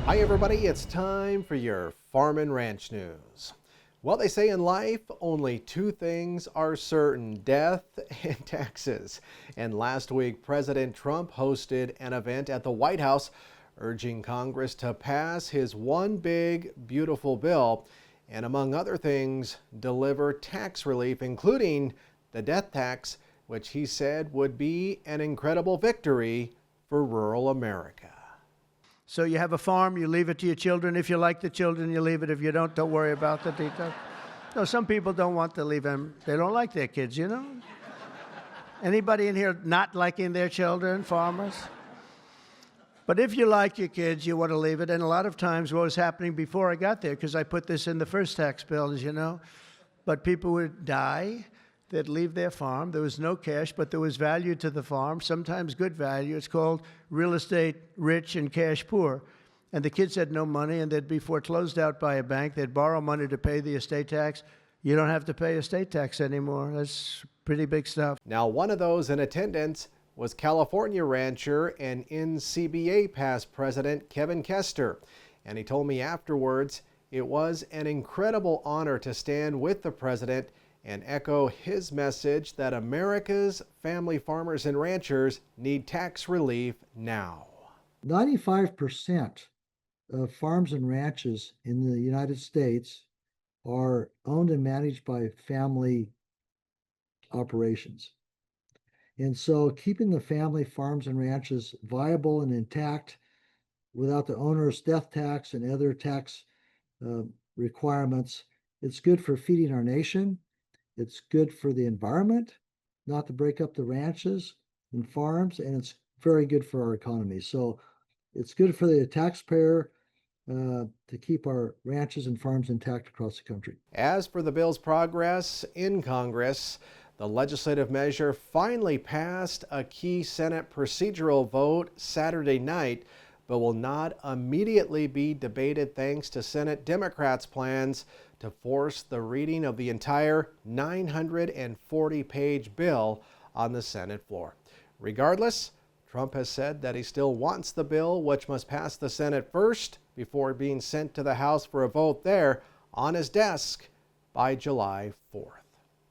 Hi everybody, it's time for your farm and ranch news. Well, they say in life only two things are certain: death and taxes. And last week, President Trump hosted an event at the White House urging Congress to pass his one big, beautiful bill and, among other things, deliver tax relief, including the death tax, which he said would be an incredible victory for rural America. So you have a farm, you leave it to your children. If you like the children, you leave it. If you don't worry about the details. No, some people don't want to leave them. They don't like their kids, you know? Anybody in here not liking their children, farmers? But if you like your kids, you want to leave it. And a lot of times what was happening before I got there, because I put this in the first tax bill, as you know, but people would die. They'd leave their farm. There was no cash, but there was value to the farm, sometimes good value. It's called real estate rich and cash poor. And the kids had no money, and they'd be foreclosed out by a bank. They'd borrow money to pay the estate tax. You don't have to pay estate tax anymore. That's pretty big stuff. Now, one of those in attendance was California rancher and NCBA Past-President Kevin Kester. And he told me afterwards it was an incredible honor to stand with the president and echo his message that America's family farmers and ranchers need tax relief now. 95% of farms and ranches in the United States are owned and managed by family operations. And so keeping the family farms and ranches viable and intact without the owner's death tax and other tax requirements, it's good for feeding our nation. It's good for the environment, not to break up the ranches and farms, and it's very good for our economy. So it's good for the taxpayer to keep our ranches and farms intact across the country. As for the bill's progress in Congress, the legislative measure finally passed a key Senate procedural vote Saturday night, but will not immediately be debated thanks to Senate Democrats' plans to force the reading of the entire 940-page bill on the Senate floor. Regardless, Trump has said that he still wants the bill, which must pass the Senate first before being sent to the House for a vote there on his desk by July 4th.